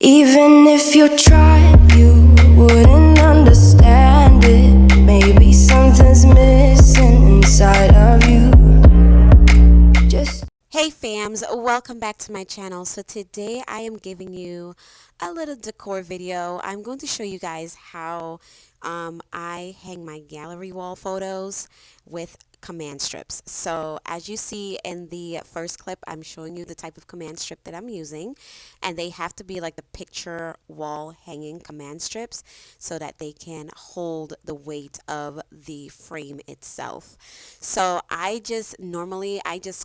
Even if you tried, you wouldn't understand it. Maybe something's missing inside of you. Hey fams, welcome back to my channel. So today I am giving you a little decor video. I'm going to show you guys how I hang my gallery wall photos with command strips. So as you see in the first clip, I'm showing you the type of command strip that I'm using, and they have to be like the picture wall hanging command strips so that they can hold the weight of the frame itself. So I just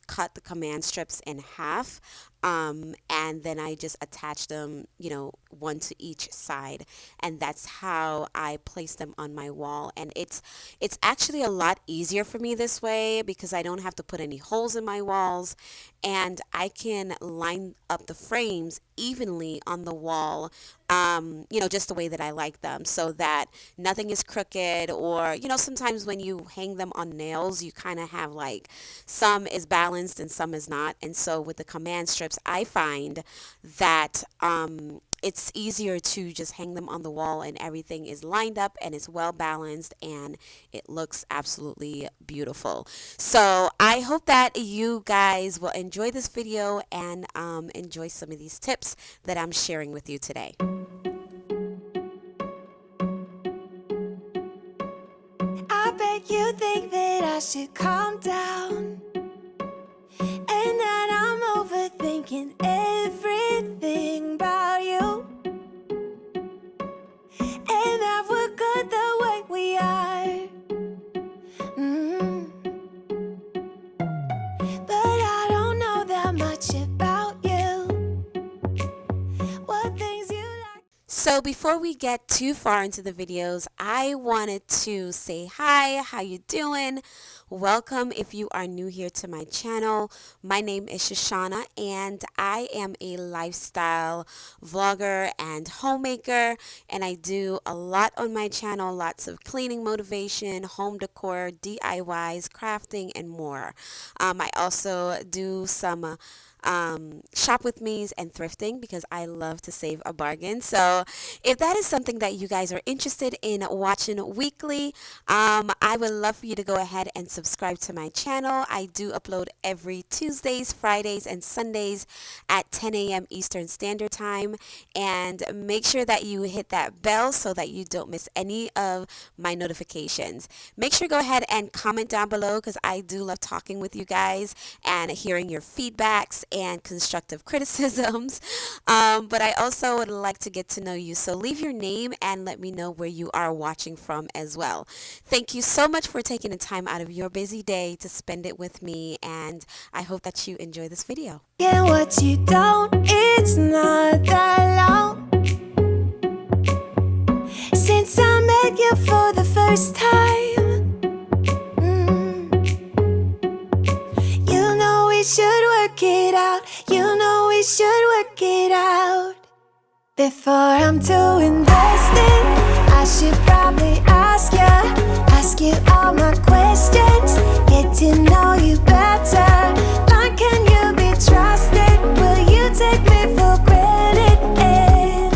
cut the command strips in half, and then I just attach them, one to each side, and that's how I place them on my wall. And it's actually a lot easier for me this way because I don't have to put any holes in my walls, and I can line up the frames evenly on the wall, just the way that I like them, so that nothing is crooked. Or sometimes when you hang them on nails, you kind of have like some is balanced and some is not. And so with the command strips, I find that it's easier to just hang them on the wall and everything is lined up and it's well balanced and it looks absolutely beautiful. So I hope that you guys will enjoy this video and enjoy some of these tips that I'm sharing with you today. I bet you think that I should calm down, and that I'm overthinking everything about you, and that we're good the way we are. But I don't know that much about you. What things you like. So before we get too far into the videos, I wanted to say hi, how you doing? Welcome if you are new here to my channel. My name is Shushana and I am a lifestyle vlogger and homemaker, and I do a lot on my channel, lots of cleaning motivation, home decor, DIYs, crafting, and more. I also do some shop with me's and thrifting because I love to save a bargain. So if that is something that you guys are interested in watching weekly, I would love for you to go ahead and subscribe to my channel. I do upload every Tuesdays, Fridays, and Sundays at 10 a.m. Eastern Standard Time, and make sure that you hit that bell so that you don't miss any of my notifications. Make sure to go ahead and comment down below because I do love talking with you guys and hearing your feedbacks and constructive criticisms, but I also would like to get to know you, so leave your name and let me know where you are watching from as well. Thank you so much for taking the time out of your busy day to spend it with me, and I hope that you enjoy this video. Yeah, what you don't, it's not that long since I met you for the first time. You know we should work it out. You know we should work it out. Before I'm too invested, I should probably ask you all my questions, get to know you better. Like, can you be trusted? Will you take me for granted? And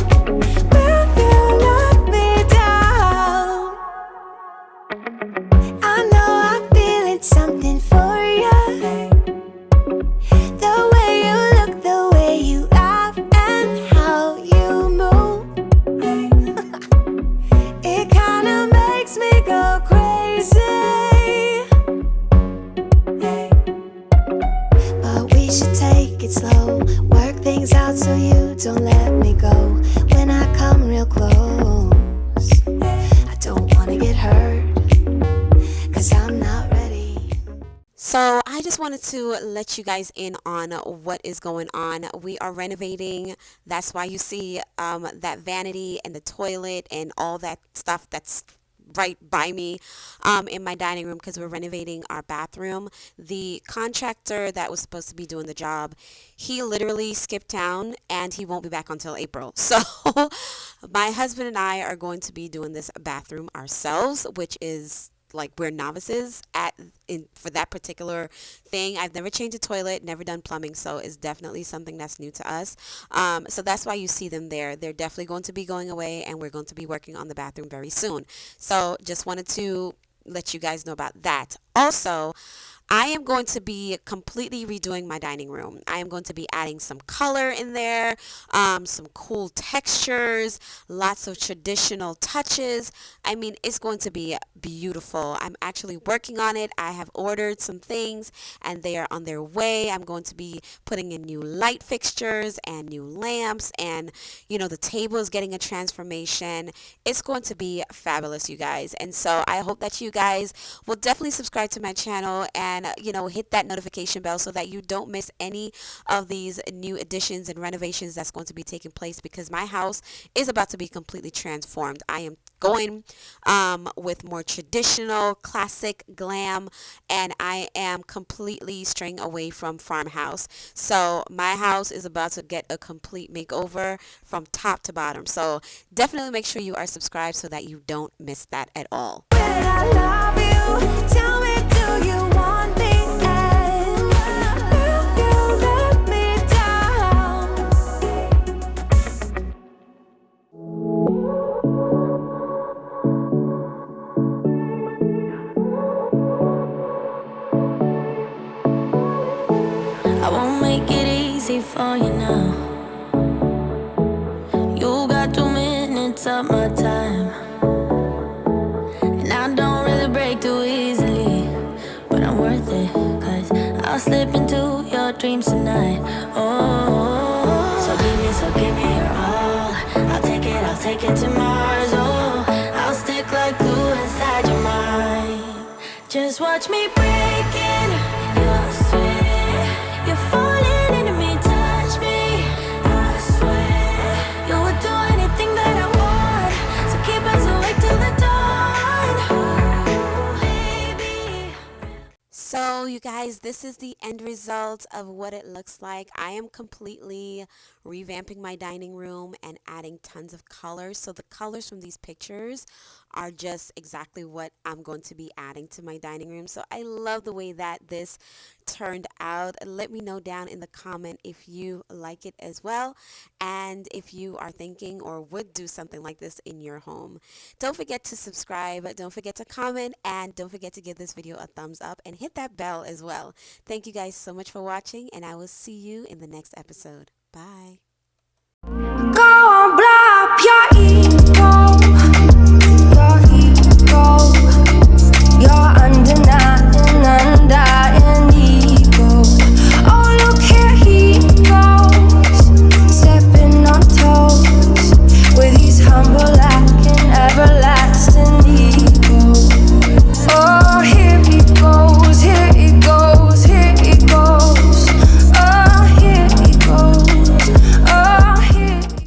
will you let me down? I know I'm feeling something for you. The way you look, the way you laugh, and how you move. It kinda makes me go crazy. But we should take it slow, work things out so you don't let me go. When I come real close, I don't wanna get hurt, 'cause I'm not ready. So I just wanted to let you guys in on what is going on. We are renovating. That's why you see that vanity and the toilet and all that stuff that's right by me in my dining room, because we're renovating our bathroom. The contractor that was supposed to be doing the job, he literally skipped town and he won't be back until April. So my husband and I are going to be doing this bathroom ourselves, which is like we're novices for that particular thing. I've never changed a toilet, never done plumbing, so it's definitely something that's new to us. So that's why you see them there. They're definitely going to be going away, and we're going to be working on the bathroom very soon. So just wanted to let you guys know about that. Also, I am going to be completely redoing my dining room. I am going to be adding some color in there, some cool textures, lots of traditional touches. I mean, it's going to be beautiful. I'm actually working on it. I have ordered some things and they are on their way. I'm going to be putting in new light fixtures and new lamps, and the table is getting a transformation. It's going to be fabulous, you guys. And so I hope that you guys will definitely subscribe to my channel and hit that notification bell so that you don't miss any of these new additions and renovations that's going to be taking place, because my house is about to be completely transformed. I am going with more traditional, classic glam, and I am completely straying away from farmhouse. So my house is about to get a complete makeover from top to bottom. So definitely make sure you are subscribed so that you don't miss that at all. Will I love you? Tell me, do you want me? And will you let me down? I won't make it easy for you now. You got 2 minutes of my time, and I don't really break too easily, but I'm worth it, 'cause I'll slip into your dreams tonight. Oh, so give me your all. I'll take it to Mars. Oh, I'll stick like glue inside your mind. Just watch me break it. You're sweet. You're falling into me, touch me. I swear you would do anything that I want. So keep us awake till the dawn, baby. So you guys, this is the end result of what it looks like. I am completely revamping my dining room and adding tons of colors. So the colors from these pictures are just exactly what I'm going to be adding to my dining room. So I love the way that this turned out. Let me know down in the comment if you like it as well, and if you are thinking or would do something like this in your home. Don't forget to subscribe, don't forget to comment, and don't forget to give this video a thumbs up and hit that bell as well. Thank you guys so much for watching, and I will see you in the next episode. Bye.